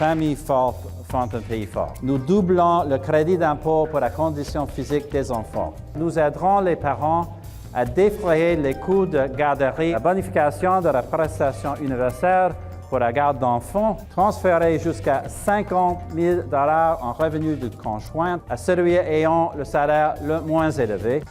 familles fortes font un pays fort. Nous doublons le crédit d'impôt pour la condition physique des enfants. Nous aiderons les parents à défrayer les coûts de garderie, la bonification de la prestation universelle pour la garde d'enfants, transférer jusqu'à 50 000 $ en revenus du conjoint à celui ayant le salaire le moins élevé.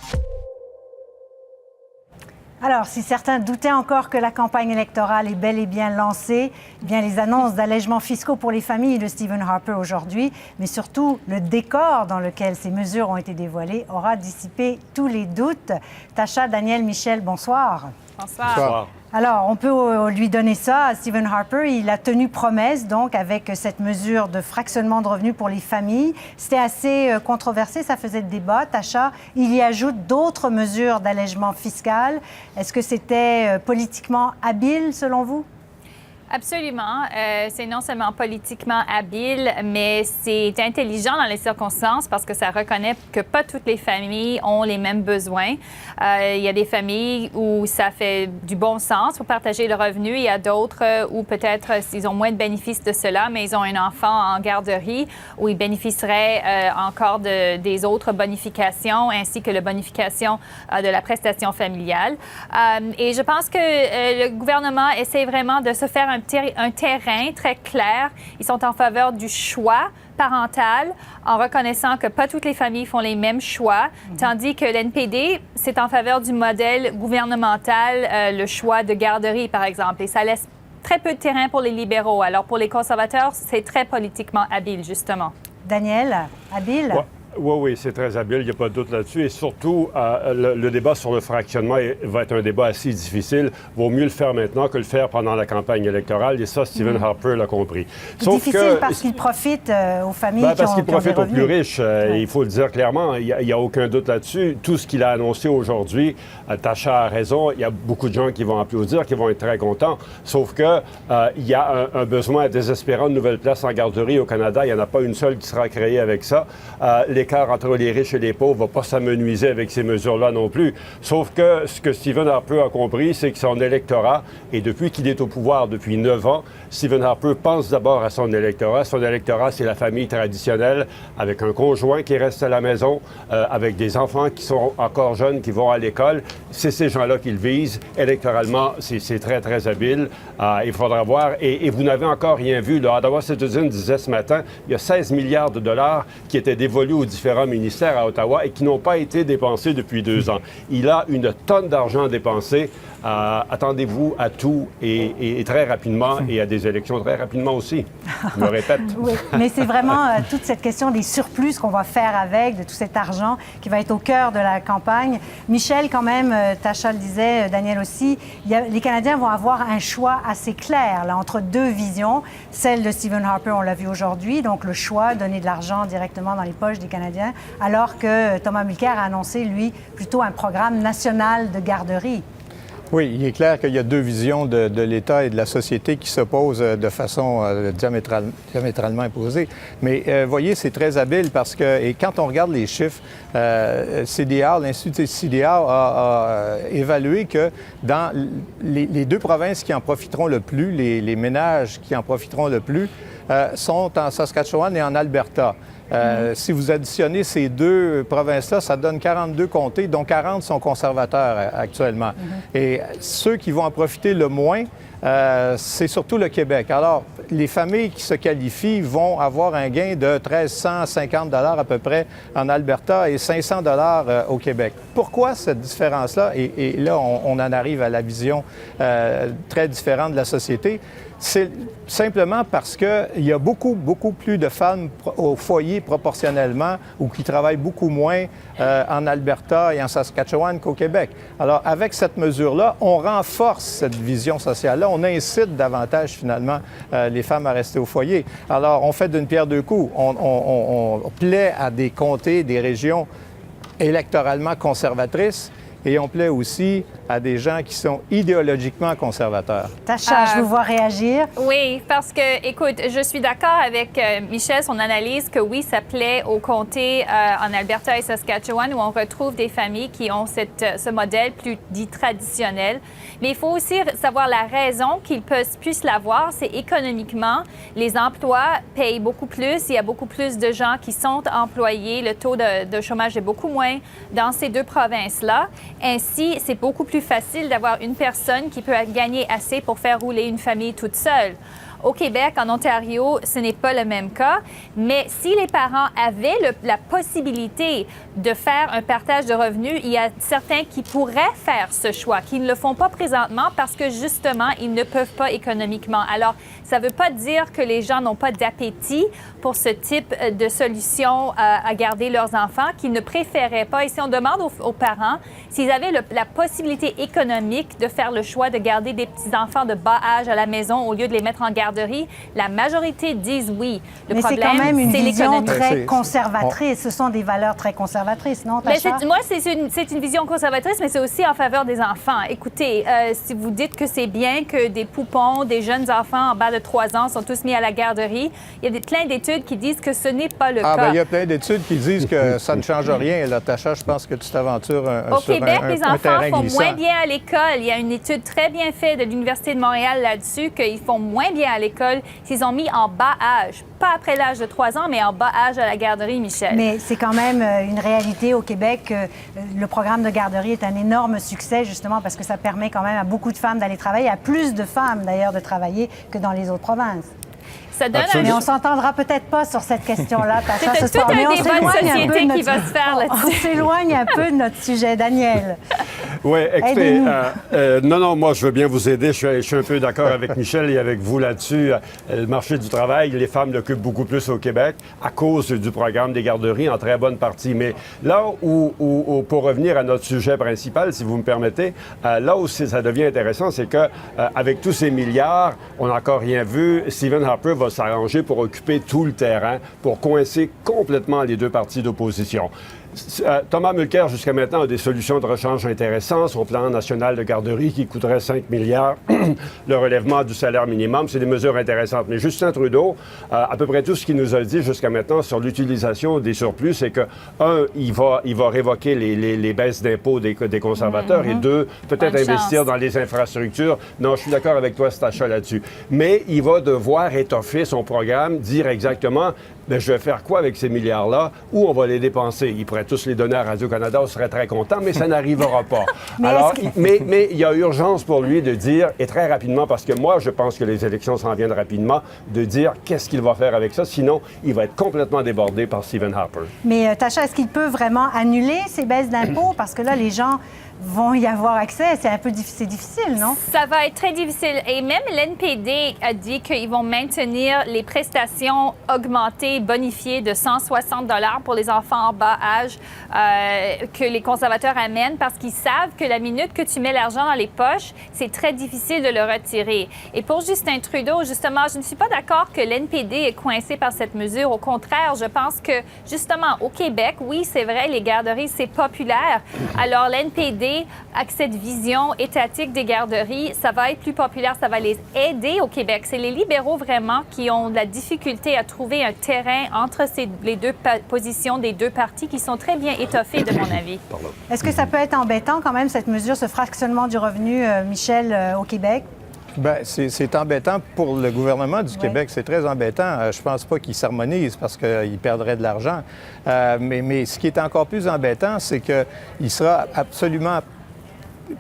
Alors, si certains doutaient encore que la campagne électorale est bel et bien lancée, eh bien les annonces d'allègements fiscaux pour les familles de Stephen Harper aujourd'hui, mais surtout le décor dans lequel ces mesures ont été dévoilées, aura dissipé tous les doutes. Tasha, Daniel, Michel, bonsoir. Bonsoir. Bonsoir. Alors, on peut lui donner ça à Stephen Harper. Il a tenu promesse, donc, avec cette mesure de fractionnement de revenus pour les familles. C'était assez controversé, ça faisait débat. Tasha, il y ajoute d'autres mesures d'allègement fiscal. Est-ce que c'était politiquement habile, selon vous? Absolument. C'est non seulement politiquement habile, mais c'est intelligent dans les circonstances parce que ça reconnaît que pas toutes les familles ont les mêmes besoins. Il y a des familles où ça fait du bon sens pour partager le revenu. Il y a d'autres où peut-être ils ont moins de bénéfices de cela, mais ils ont un enfant en garderie où ils bénéficieraient encore des autres bonifications ainsi que la bonification de la prestation familiale. Et je pense que le gouvernement essaie vraiment de se faire un terrain très clair. Ils sont en faveur du choix parental en reconnaissant que pas toutes les familles font les mêmes choix, tandis que l'NPD, c'est en faveur du modèle gouvernemental, le choix de garderie, par exemple. Et ça laisse très peu de terrain pour les libéraux. Alors, pour les conservateurs, c'est très politiquement habile, justement. Daniel, habile? Ouais. Oui, c'est très habile, il n'y a pas de doute là-dessus. Et surtout, le débat sur le fractionnement va être un débat assez difficile. Vaut mieux le faire maintenant que le faire pendant la campagne électorale. Et ça, Stephen Harper l'a compris. Sauf difficile parce qu'il profite aux familles qui ont des revenus. Parce qu'il profite aux plus riches. Il faut le dire clairement, il n'y a aucun doute là-dessus. Tout ce qu'il a annoncé aujourd'hui, Tasha a raison. Il y a beaucoup de gens qui vont applaudir, qui vont être très contents. Sauf que il y a un besoin désespérant de nouvelles places en garderie au Canada. Il n'y en a pas une seule qui sera créée avec ça. L'écart entre les riches et les pauvres ne va pas s'amenuiser avec ces mesures-là non plus. Sauf que ce que Stephen Harper a compris, c'est que son électorat, et depuis qu'il est au pouvoir depuis 9 ans, Stephen Harper pense d'abord à son électorat. Son électorat, c'est la famille traditionnelle, avec un conjoint qui reste à la maison, avec des enfants qui sont encore jeunes, qui vont à l'école. C'est ces gens-là qu'il vise. Électoralement, c'est très, très habile. Il faudra voir. Et vous n'avez encore rien vu. Le Ottawa Citizen disait ce matin, il y a 16 milliards de dollars qui étaient dévolus aux différents ministères à Ottawa et qui n'ont pas été dépensés depuis 2 ans. Il a une tonne d'argent dépensé. Attendez-vous à tout et très rapidement et à des élections très rapidement aussi. Je me répète. Oui, mais c'est vraiment toute cette question des surplus qu'on va faire avec, de tout cet argent qui va être au cœur de la campagne. Michel, quand même, Tasha le disait, Daniel aussi, les Canadiens vont avoir un choix assez clair là, entre deux visions. Celle de Stephen Harper, on l'a vu aujourd'hui, donc le choix, donner de l'argent directement dans les poches des Canadiens, alors que Thomas Mulcair a annoncé, lui, plutôt un programme national de garderie. Oui, il est clair qu'il y a deux visions de l'État et de la société qui s'opposent de façon diamétralement opposée. Mais voyez, c'est très habile parce que, et quand on regarde les chiffres, CDR, l'Institut CDR a évalué que dans les deux provinces qui en profiteront le plus, les ménages qui en profiteront le plus, sont en Saskatchewan et en Alberta. Si vous additionnez ces deux provinces-là, ça donne 42 comtés, dont 40 sont conservateurs actuellement. Et ceux qui vont en profiter le moins, c'est surtout le Québec. Alors, les familles qui se qualifient vont avoir un gain de 1 350 $ à peu près en Alberta et 500 $ au Québec. Pourquoi cette différence-là? Et là, on en arrive à la vision très différente de la société. C'est simplement parce qu'il y a beaucoup plus de femmes au foyer proportionnellement ou qui travaillent beaucoup moins en Alberta et en Saskatchewan qu'au Québec. Alors, avec cette mesure-là, on renforce cette vision sociale-là. On incite davantage, finalement, les femmes à rester au foyer. Alors, on fait d'une pierre deux coups. On plaît à des comtés, des régions électoralement conservatrices et on plaît aussi à des gens qui sont idéologiquement conservateurs. Tacha, je vous vois réagir. Oui, parce que, écoute, je suis d'accord avec Michel, son analyse, que oui, ça plaît aux comtés en Alberta et Saskatchewan où on retrouve des familles qui ont ce modèle plus dit traditionnel. Mais il faut aussi savoir la raison qu'ils puissent l'avoir, c'est économiquement, les emplois payent beaucoup plus, il y a beaucoup plus de gens qui sont employés, le taux de chômage est beaucoup moins dans ces deux provinces-là. Ainsi, c'est beaucoup plus facile d'avoir une personne qui peut gagner assez pour faire rouler une famille toute seule. Au Québec, en Ontario, ce n'est pas le même cas, mais si les parents avaient la possibilité de faire un partage de revenus, il y a certains qui pourraient faire ce choix, qui ne le font pas présentement parce que justement, ils ne peuvent pas économiquement. Alors, ça ne veut pas dire que les gens n'ont pas d'appétit pour ce type de solution à garder leurs enfants, qu'ils ne préféraient pas. Et si on demande aux parents s'ils avaient la possibilité économique de faire le choix de garder des petits-enfants de bas âge à la maison au lieu de les mettre en garderie, la majorité disent oui. Mais c'est quand même une vision l'économie. très conservatrice. Ce sont des valeurs très conservatrices, non, Tacha? Moi, c'est une vision conservatrice, mais c'est aussi en faveur des enfants. Écoutez, si vous dites que c'est bien que des poupons, des jeunes enfants en bas de 3 ans sont tous mis à la garderie, il y a plein d'études qui disent que ce n'est pas le cas. Il y a plein d'études qui disent que ça ne change rien. Là, Tacha, je pense que tu t'aventures Au Québec, les enfants font glissant. moins bien à l'école. Il y a une étude très bien faite de l'Université de Montréal là-dessus, qu'ils font moins bien à l'école s'ils ont mis en bas âge. Pas après l'âge de 3 ans, mais en bas âge à la garderie, Michel. Mais c'est quand même une réalité au Québec. Le programme de garderie est un énorme succès, justement, parce que ça permet quand même à beaucoup de femmes d'aller travailler, à plus de femmes, d'ailleurs, de travailler que dans les autres provinces. Ça donne Mais on s'entendra peut-être pas sur cette question-là, Tacha, ce C'est soir. tout Mais un on débat de s'éloigne un peu société de qui va se faire On là-dessus. s'éloigne un peu de notre sujet. Daniel. Oui, écoutez, Aidez-nous. non, moi, je veux bien vous aider. Je suis un peu d'accord avec Michel et avec vous là-dessus. Le marché du travail, les femmes l'occupent beaucoup plus au Québec à cause du programme des garderies, en très bonne partie. Mais là où pour revenir à notre sujet principal, si vous me permettez, là où ça devient intéressant, c'est que avec tous ces milliards, on n'a encore rien vu. Stephen Harper va s'arranger pour occuper tout le terrain, pour coincer complètement les deux partis d'opposition. Thomas Mulcair, jusqu'à maintenant, a des solutions de rechange intéressantes. Son plan national de garderie qui coûterait 5 milliards, le relèvement du salaire minimum, c'est des mesures intéressantes. Mais Justin Trudeau, à peu près tout ce qu'il nous a dit jusqu'à maintenant sur l'utilisation des surplus, c'est que, un, il va révoquer les baisses d'impôts des conservateurs, et deux, peut-être Bonne investir chance. dans les infrastructures. Non, je suis d'accord avec toi, Stacha, là-dessus. Mais il va devoir étoffer son programme, dire exactement, bien, je vais faire quoi avec ces milliards-là, où on va les dépenser. Il pourrait tous les donner à Radio-Canada, on serait très content, mais ça n'arrivera pas. Mais il y a urgence pour lui de dire, et très rapidement, parce que moi, je pense que les élections s'en viennent rapidement, de dire qu'est-ce qu'il va faire avec ça. Sinon, il va être complètement débordé par Stephen Harper. Mais Tacha, est-ce qu'il peut vraiment annuler ces baisses d'impôts? Parce que là, les gens vont y avoir accès. C'est un peu difficile, non? Ça va être très difficile. Et même l'NPD a dit qu'ils vont maintenir les prestations augmentées, bonifiées de 160 $ pour les enfants en bas âge que les conservateurs amènent parce qu'ils savent que la minute que tu mets l'argent dans les poches, c'est très difficile de le retirer. Et pour Justin Trudeau, justement, je ne suis pas d'accord que l'NPD est coincé par cette mesure. Au contraire, je pense que, justement, au Québec, oui, c'est vrai, les garderies, c'est populaire. Alors, l'NPD, avec cette vision étatique des garderies, ça va être plus populaire, ça va les aider au Québec. C'est les libéraux vraiment qui ont de la difficulté à trouver un terrain entre les deux positions des deux partis qui sont très bien étoffées, de mon avis. Est-ce que ça peut être embêtant quand même, cette mesure, ce fractionnement du revenu, Michel, au Québec? Bien, c'est embêtant pour le gouvernement du Québec. C'est très embêtant. Je pense pas qu'il s'harmonise parce qu'il perdrait de l'argent. Mais ce qui est encore plus embêtant, c'est qu'il sera absolument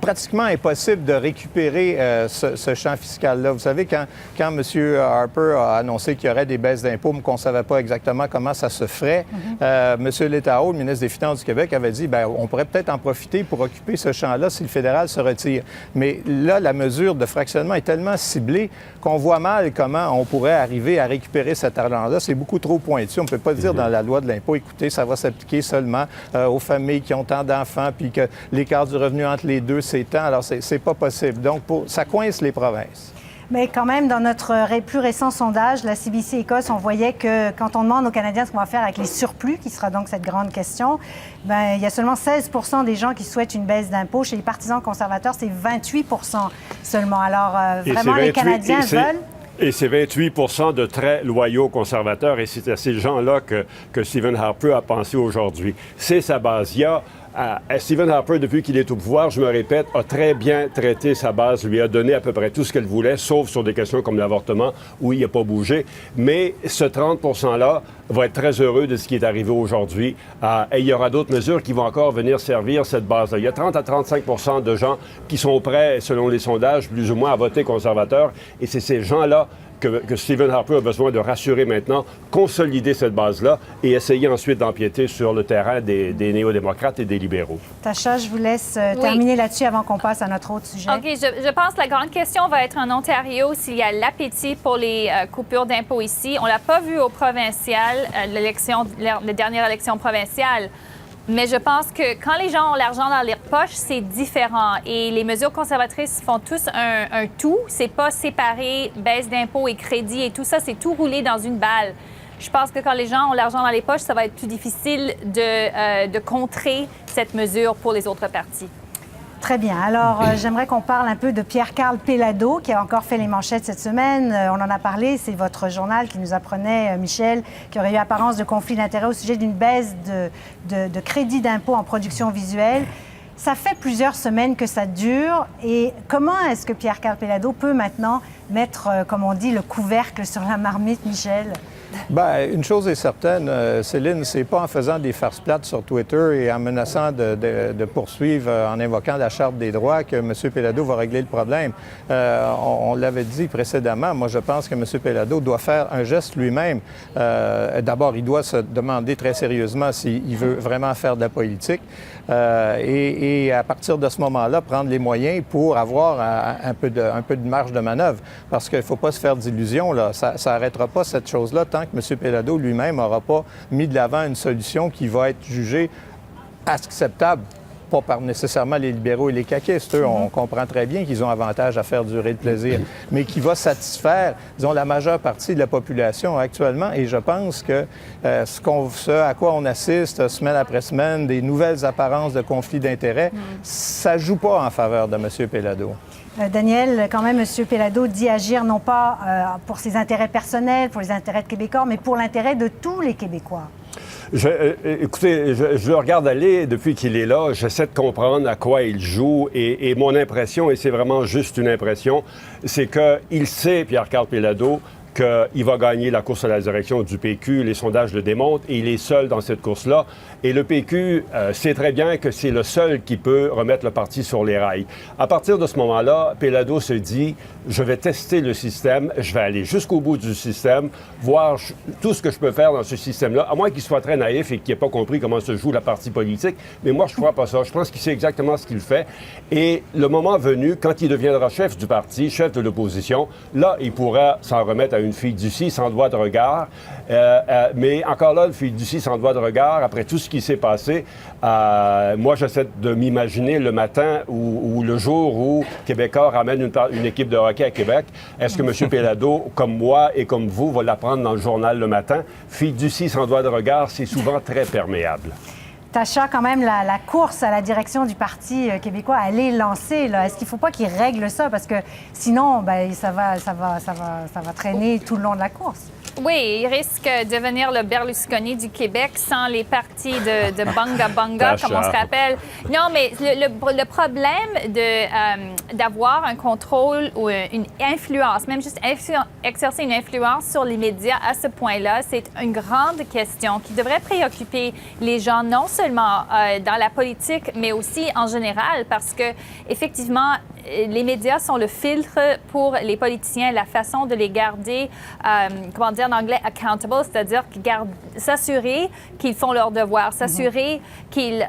pratiquement impossible de récupérer ce champ fiscal-là. Vous savez, quand M. Harper a annoncé qu'il y aurait des baisses d'impôts, mais qu'on ne savait pas exactement comment ça se ferait, M. Létao, le ministre des Finances du Québec, avait dit bien, on pourrait peut-être en profiter pour occuper ce champ-là si le fédéral se retire. Mais là, la mesure de fractionnement est tellement ciblée qu'on voit mal comment on pourrait arriver à récupérer cet argent-là. C'est beaucoup trop pointu. On ne peut pas dire dans la loi de l'impôt, écoutez, ça va s'appliquer seulement aux familles qui ont tant d'enfants, puis que l'écart du revenu entre les deux, c'est tant. Alors, c'est pas possible. Donc, ça coince les provinces. Mais quand même, dans notre plus récent sondage, la CBC Écosse, on voyait que quand on demande aux Canadiens ce qu'on va faire avec les surplus, qui sera donc cette grande question, ben, il y a seulement 16 % des gens qui souhaitent une baisse d'impôts. Chez les partisans conservateurs, c'est 28 % seulement. Alors, vraiment, les Canadiens veulent... Et c'est 28 de très loyaux conservateurs, et c'est à ces gens-là que Stephen Harper a pensé aujourd'hui. C'est sa base. Il y a Stephen Harper, depuis qu'il est au pouvoir, je me répète, a très bien traité sa base, lui a donné à peu près tout ce qu'elle voulait, sauf sur des questions comme l'avortement, où il n'a pas bougé. Mais ce 30 % va être très heureux de ce qui est arrivé aujourd'hui. Et il y aura d'autres mesures qui vont encore venir servir cette base-là. Il y a 30 à 35 % de gens qui sont prêts, selon les sondages, plus ou moins à voter conservateur. Et c'est ces gens-là que Stephen Harper a besoin de rassurer maintenant, consolider cette base-là et essayer ensuite d'empiéter sur le terrain des néo-démocrates et des libéraux. Tacha, je vous laisse terminer là-dessus avant qu'on passe à notre autre sujet. OK, je pense que la grande question va être en Ontario s'il y a l'appétit pour les coupures d'impôts ici. On ne l'a pas vu au provincial, la dernière élection provinciale. Mais je pense que quand les gens ont l'argent dans leurs poches, c'est différent. Et les mesures conservatrices font tous un tout. C'est pas séparé, baisse d'impôts et crédit et tout ça. C'est tout roulé dans une balle. Je pense que quand les gens ont l'argent dans les poches, ça va être plus difficile de contrer cette mesure pour les autres partis. Très bien. Alors, j'aimerais qu'on parle un peu de Pierre-Carl Péladeau, qui a encore fait les manchettes cette semaine. On en a parlé, c'est votre journal qui nous apprenait, Michel, qu'il y aurait eu apparence de conflit d'intérêts au sujet d'une baisse de crédit d'impôt en production visuelle. Ça fait plusieurs semaines que ça dure. Et comment est-ce que Pierre-Carl Péladeau peut maintenant mettre, comme on dit, le couvercle sur la marmite, Michel? Bien, une chose est certaine, Céline, c'est pas en faisant des farces plates sur Twitter et en menaçant de poursuivre en invoquant la Charte des droits que M. Péladeau va régler le problème. On l'avait dit précédemment, moi je pense que M. Péladeau doit faire un geste lui-même. D'abord, il doit se demander très sérieusement s'il veut vraiment faire de la politique et à partir de ce moment-là, prendre les moyens pour avoir un peu de marge de manœuvre. Parce qu'il ne faut pas se faire d'illusions, là. Ça n'arrêtera pas cette chose-là tant que M. Péladeau lui-même n'aura pas mis de l'avant une solution qui va être jugée acceptable, pas par nécessairement les libéraux et les caquistes. Eux, on comprend très bien qu'ils ont avantage à faire durer le plaisir, mais qui va satisfaire, disons, la majeure partie de la population actuellement. Et je pense que ce à quoi on assiste semaine après semaine, des nouvelles apparences de conflits d'intérêts, ça ne joue pas en faveur de M. Péladeau. Daniel, quand même, M. Péladeau dit agir non pas pour ses intérêts personnels, pour les intérêts de Québécois, mais pour l'intérêt de tous les Québécois. Écoutez, je le regarde aller depuis qu'il est là. J'essaie de comprendre à quoi il joue. Et mon impression, et c'est vraiment juste une impression, c'est qu'il sait, Pierre-Carl Péladeau, qu'il va gagner la course à la direction du PQ. Les sondages le démontrent et il est seul dans cette course-là. Et le PQ sait très bien que c'est le seul qui peut remettre le parti sur les rails. À partir de ce moment-là, Péladeau se dit, je vais tester le système, je vais aller jusqu'au bout du système, voir tout ce que je peux faire dans ce système-là, à moins qu'il soit très naïf et qu'il n'ait pas compris comment se joue la partie politique. Mais moi, je ne crois pas ça. Je pense qu'il sait exactement ce qu'il fait. Et le moment venu, quand il deviendra chef du parti, chef de l'opposition, là, il pourra s'en remettre à une fiducie sans droit de regard. Mais encore là, le fiducie sans droit de regard, après tout ce qui s'est passé, moi, j'essaie de m'imaginer le matin ou le jour où Québécois ramène une équipe de hockey à Québec. Est-ce que M. Péladeau, comme moi et comme vous, va l'apprendre dans le journal le matin? Fiducie sans droit de regard, c'est souvent très perméable. Tacha, quand même, la course à la direction du Parti québécois, elle est lancée. Est-ce qu'il ne faut pas qu'il règle ça? Parce que sinon, ça va traîner tout le long de la course. Oui, il risque de devenir le Berlusconi du Québec sans les partis de Bunga Bunga, comme on se rappelle. Non, mais le problème d'avoir un contrôle ou une influence, même juste exercer une influence sur les médias à ce point-là, c'est une grande question qui devrait préoccuper les gens, non seulement dans la politique, mais aussi en général, parce que effectivement, les médias sont le filtre pour les politiciens, la façon de les garder, comment dire en anglais, accountable, c'est-à-dire s'assurer qu'ils font leur devoir, s'assurer qu'ils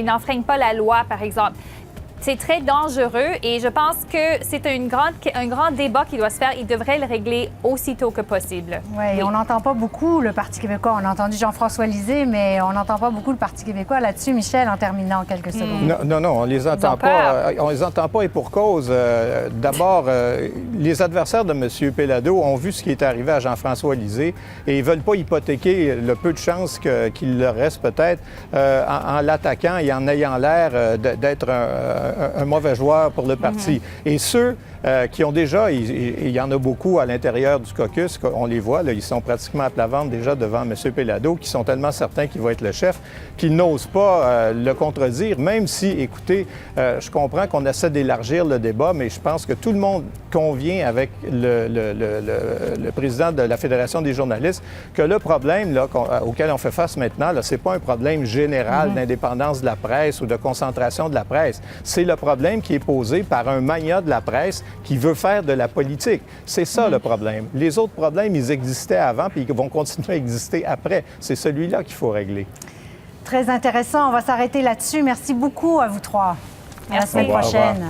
n'enfreignent pas la loi, par exemple. c'est très dangereux et je pense que c'est un grand débat qui doit se faire. Il devrait le régler aussitôt que possible. Ouais, oui, on n'entend pas beaucoup le Parti québécois. On a entendu Jean-François Lisée, mais on n'entend pas beaucoup le Parti québécois là-dessus. Michel, en terminant en quelques secondes. Non, on les entend pas. On les entend pas et pour cause. D'abord, les adversaires de M. Péladeau ont vu ce qui est arrivé à Jean-François Lisée et ils veulent pas hypothéquer le peu de chance qu'il leur reste peut-être en l'attaquant et en ayant l'air d'être un mauvais joueur pour le parti. Et ceux qui ont déjà, il y en a beaucoup à l'intérieur du caucus, on les voit, là, ils sont pratiquement à plat ventre déjà devant M. Péladeau, qui sont tellement certains qu'il va être le chef, qu'ils n'osent pas le contredire, même si, écoutez, je comprends qu'on essaie d'élargir le débat, mais je pense que tout le monde convient avec le président de la Fédération des journalistes que le problème là, auquel on fait face maintenant, ce n'est pas un problème général d'indépendance de la presse ou de concentration de la presse. C'est le problème qui est posé par un magnat de la presse qui veut faire de la politique. C'est ça le problème. Les autres problèmes, ils existaient avant puis ils vont continuer à exister après. C'est celui-là qu'il faut régler. Très intéressant. On va s'arrêter là-dessus. Merci beaucoup à vous trois. Merci. À la semaine prochaine.